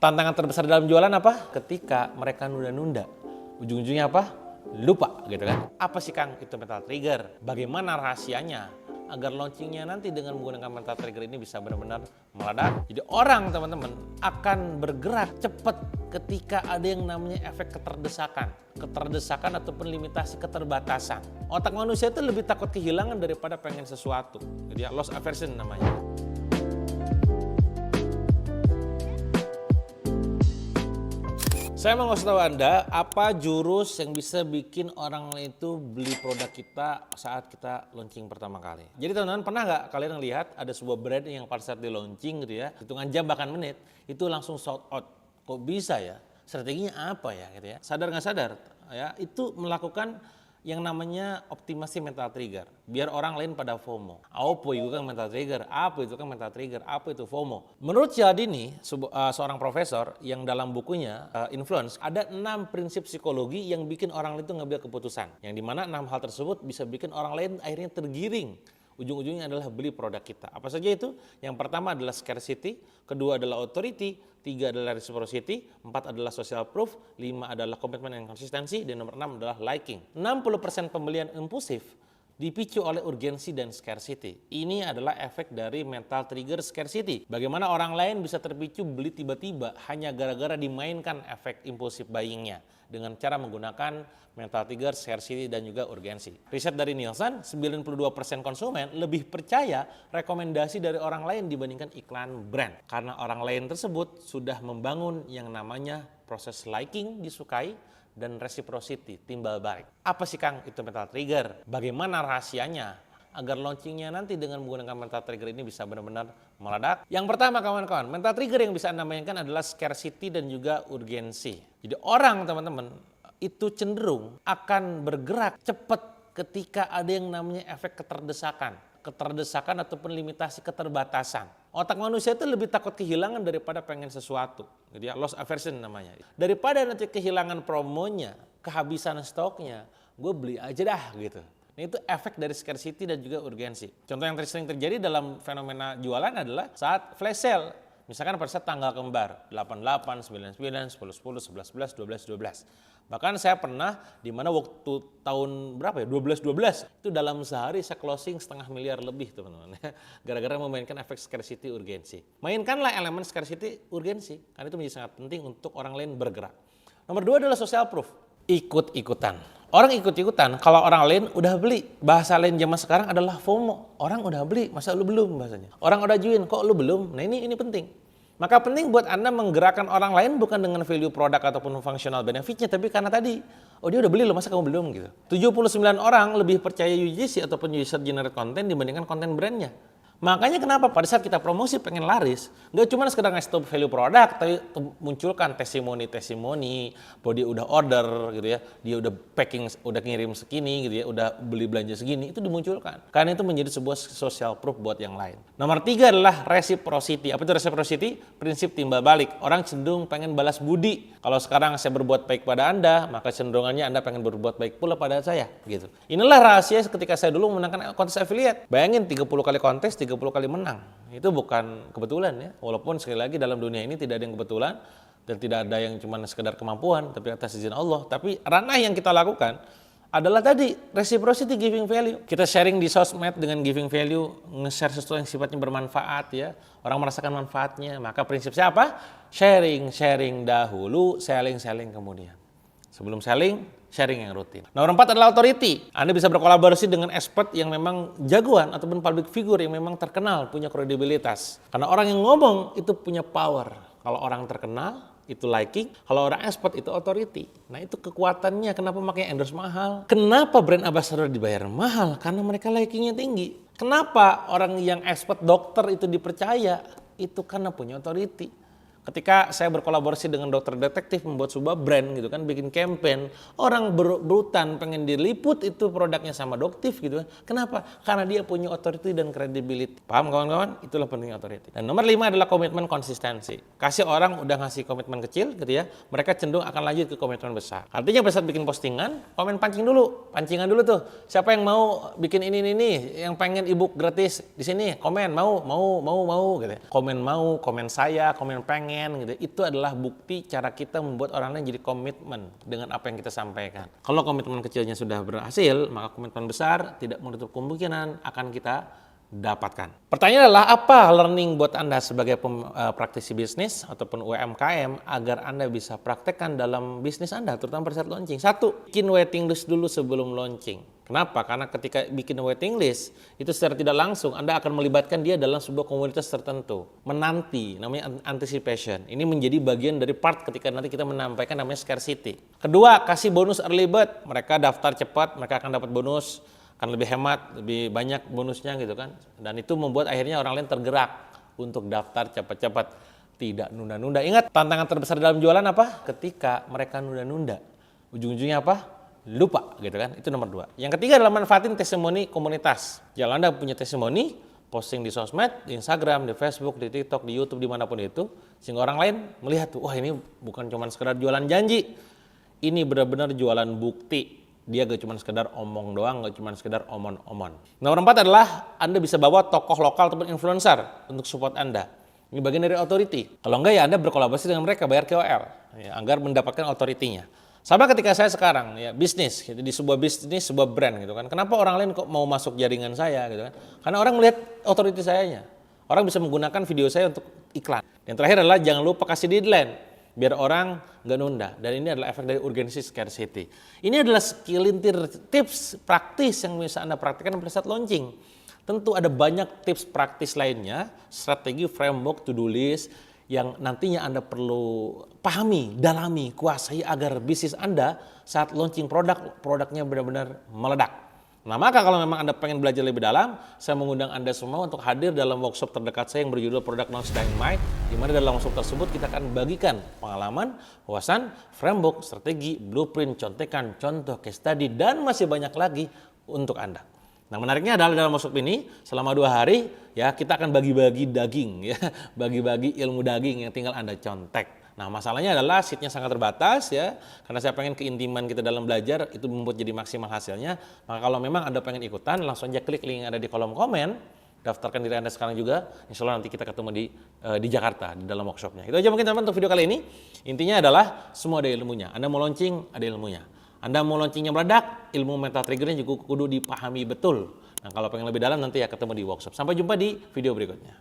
Tantangan terbesar dalam jualan apa? Ketika mereka nunda-nunda. Ujung-ujungnya apa? Lupa gitu kan. Apa sih Kang itu mental trigger? Bagaimana rahasianya agar launchingnya nanti dengan menggunakan mental trigger ini bisa benar-benar meledak? Jadi orang teman-teman akan bergerak cepat ketika ada yang namanya efek keterdesakan. Keterdesakan ataupun limitasi keterbatasan. Otak manusia itu lebih takut kehilangan daripada pengen sesuatu. Jadi loss aversion namanya. Saya mau ngasih tahu Anda apa jurus yang bisa bikin orang itu beli produk kita saat kita launching pertama kali. Jadi teman-teman pernah nggak kalian lihat ada sebuah brand yang pada saat di launching gitu ya, hitungan jam bahkan menit itu langsung sold out. Kok bisa ya? Strateginya apa ya gitu ya? Sadar nggak sadar ya itu melakukan yang namanya optimasi mental trigger. Biar orang lain pada FOMO. Apa itu kan mental trigger? Apa itu kan mental trigger? Apa itu FOMO? Menurut Cialdini, seorang profesor yang dalam bukunya Influence, ada 6 prinsip psikologi yang bikin orang itu ngambil keputusan. Yang dimana 6 hal tersebut bisa bikin orang lain akhirnya tergiring. Ujung-ujungnya adalah beli produk kita. Apa saja itu? Yang pertama adalah scarcity, kedua adalah authority, 3 adalah reciprocity, 4 adalah social proof, 5 adalah komitmen dan konsistensi, dan nomor 6 adalah liking. 60% pembelian impulsif dipicu oleh urgensi dan scarcity. Ini adalah efek dari mental trigger scarcity. Bagaimana orang lain bisa terpicu beli tiba-tiba hanya gara-gara dimainkan efek impulsif buyingnya dengan cara menggunakan mental trigger, scarcity, dan juga urgensi. Riset dari Nielsen, 92% konsumen lebih percaya rekomendasi dari orang lain dibandingkan iklan brand. Karena orang lain tersebut sudah membangun yang namanya proses liking, disukai, dan reciprocity, timbal balik. Apa sih Kang itu mental trigger? Bagaimana rahasianya agar launchingnya nanti dengan menggunakan mental trigger ini bisa benar-benar meledak? Yang pertama kawan-kawan, mental trigger yang bisa Anda mainkan adalah scarcity dan juga urgensi. Jadi orang teman-teman itu cenderung akan bergerak cepat ketika ada yang namanya efek keterdesakan. Keterdesakan ataupun limitasi keterbatasan. Otak manusia itu lebih takut kehilangan daripada pengen sesuatu. Jadi loss aversion namanya. Daripada nanti kehilangan promonya, kehabisan stoknya, gue beli aja dah gitu. Nah, itu efek dari scarcity dan juga urgensi. Contoh yang sering terjadi dalam fenomena jualan adalah saat flash sale. Misalkan pada saat tanggal kembar 88, 99, 10, 10, 11, 11, 12, 12. Bahkan saya pernah di mana waktu tahun berapa ya 12 itu dalam sehari saya closing 500 miliar lebih teman-teman. Gara-gara memainkan efek scarcity urgensi. Mainkanlah elemen scarcity urgensi karena itu menjadi sangat penting untuk orang lain bergerak. Nomor 2 adalah social proof. Ikut-ikutan. Orang ikut-ikutan kalau orang lain udah beli. Bahasa lain zaman sekarang adalah FOMO. Orang udah beli, masa lu belum bahasanya. Orang udah join, kok lu belum? Nah ini penting. Maka penting buat Anda menggerakkan orang lain bukan dengan value produk ataupun functional benefitnya, tapi karena tadi, oh dia udah beli loh, masa kamu belum gitu. 79 orang lebih percaya UGC ataupun user generate content dibandingkan konten brandnya. Makanya kenapa pada saat kita promosi pengen laris, nggak cuma sekedar ngasih tahu value produk, tapi munculkan testimoni, bahwa dia udah order gitu ya, dia udah packing, udah ngirim segini gitu ya, udah beli belanja segini, itu dimunculkan. Karena itu menjadi sebuah social proof buat yang lain. Nomor 3 adalah reciprocity. Apa itu reciprocity? Prinsip timbal balik. Orang cenderung pengen balas budi. Kalau sekarang saya berbuat baik pada Anda, maka cenderungannya Anda pengen berbuat baik pula pada saya gitu. Inilah rahasia ketika saya dulu memenangkan kontes affiliate. Bayangin 30 kali kontes, 30 kali menang. Itu bukan kebetulan ya. Walaupun sekali lagi dalam dunia ini tidak ada yang kebetulan dan tidak ada yang cuma sekedar kemampuan, tapi atas izin Allah. Tapi ranah yang kita lakukan adalah tadi reciprocity, giving value. Kita sharing di sosmed dengan giving value, nge-share sesuatu yang sifatnya bermanfaat ya. Orang merasakan manfaatnya. Maka prinsip siapa? Sharing dahulu, selling kemudian. Sebelum selling, sharing yang rutin. Nomor 4 adalah authority. Anda bisa berkolaborasi dengan expert yang memang jagoan ataupun public figure yang memang terkenal, punya kredibilitas. Karena orang yang ngomong itu punya power. Kalau orang terkenal, itu liking. Kalau orang expert itu authority. Nah itu kekuatannya. Kenapa makanya endorse mahal? Kenapa brand ambassador dibayar mahal? Karena mereka likingnya tinggi. Kenapa orang yang expert dokter itu dipercaya? Itu karena punya authority. Ketika saya berkolaborasi dengan dokter detektif membuat sebuah brand gitu kan, bikin campaign, orang berutan pengen diliput itu produknya sama doktif gitu kan. Kenapa? Karena dia punya authority dan credibility. Paham kawan-kawan? Itulah pentingnya authority. Dan nomor 5 adalah komitmen konsistensi. Kasih orang udah ngasih komitmen kecil gitu ya, mereka cenderung akan lanjut ke komitmen besar. Artinya pada saat bikin postingan, komen pancingan dulu tuh. Siapa yang mau bikin ini, yang pengen ebook gratis di sini, komen mau gitu ya. Komen mau, komen saya, komen pengen. pengen gitu, itu adalah bukti cara kita membuat orang lain jadi komitmen dengan apa yang kita sampaikan. Kalau komitmen kecilnya sudah berhasil, maka komitmen besar tidak menutup kemungkinan akan kita dapatkan. Pertanyaannya adalah apa learning buat Anda sebagai praktisi bisnis ataupun UMKM agar Anda bisa praktekkan dalam bisnis Anda, terutama pada saat launching. Satu, bikin waiting list dulu sebelum launching. Kenapa? Karena ketika bikin waiting list, itu secara tidak langsung Anda akan melibatkan dia dalam sebuah komunitas tertentu. Menanti, namanya anticipation. Ini menjadi bagian dari part ketika nanti kita menampaikan namanya scarcity. Kedua, kasih bonus early bird. Mereka daftar cepat, mereka akan dapat bonus. Kan lebih hemat, lebih banyak bonusnya gitu kan. Dan itu membuat akhirnya orang lain tergerak untuk daftar cepat-cepat, tidak nunda-nunda. Ingat, tantangan terbesar dalam jualan apa? Ketika mereka nunda-nunda. Ujung-ujungnya apa? Lupa gitu kan. Itu nomor 2. Yang ketiga adalah manfaatin testimoni komunitas. Kalau Anda punya testimoni, posting di sosmed, di Instagram, di Facebook, di TikTok, di YouTube, dimanapun itu, sehingga orang lain melihat, wah ini bukan cuma sekedar jualan janji, ini benar-benar jualan bukti. Dia gak cuma sekedar omong doang, gak cuma sekedar omon-omon. Nomor 4 adalah Anda bisa bawa tokoh lokal ataupun influencer untuk support Anda. Ini bagian dari authority. Kalau enggak ya Anda berkolaborasi dengan mereka, bayar KOL ya, agar mendapatkan authority-nya. Sama ketika saya sekarang ya bisnis gitu, di sebuah bisnis, sebuah brand gitu kan. Kenapa orang lain kok mau masuk jaringan saya gitu kan? Karena orang melihat authority sayanya. Orang bisa menggunakan video saya untuk iklan. Yang terakhir adalah jangan lupa kasih deadline biar orang nggak nunda. Dan ini adalah efek dari urgensi scarcity. Ini adalah segelintir tips praktis yang bisa Anda praktikkan pada saat launching. Tentu ada banyak tips praktis lainnya, strategi, framework, to-do list yang nantinya Anda perlu pahami, dalami, kuasai agar bisnis Anda saat launching produknya benar-benar meledak. Nah, maka kalau memang Anda pengen belajar lebih dalam, saya mengundang Anda semua untuk hadir dalam workshop terdekat saya yang berjudul Product Launch Dynamite, di mana dalam workshop tersebut kita akan bagikan pengalaman, wawasan, framework, strategi, blueprint, contekan, contoh, case study, dan masih banyak lagi untuk Anda. Nah, menariknya adalah dalam workshop ini selama 2 hari ya kita akan bagi-bagi daging ya, bagi-bagi ilmu daging yang tinggal Anda contek. Nah, masalahnya adalah seatnya sangat terbatas ya, karena saya pengen keintiman kita dalam belajar itu membuat jadi maksimal hasilnya. Maka kalau memang Anda pengen ikutan, langsung aja klik link yang ada di kolom komen, daftarkan diri Anda sekarang juga. Insya Allah nanti kita ketemu di Jakarta di dalam workshopnya. Itu aja mungkin teman-teman untuk video kali ini. Intinya adalah semua ada ilmunya. Anda mau launching, ada ilmunya. Anda mau launchingnya meledak, ilmu mental triggernya juga kudu dipahami betul. Nah, kalau pengen lebih dalam nanti ya ketemu di workshop. Sampai jumpa di video berikutnya.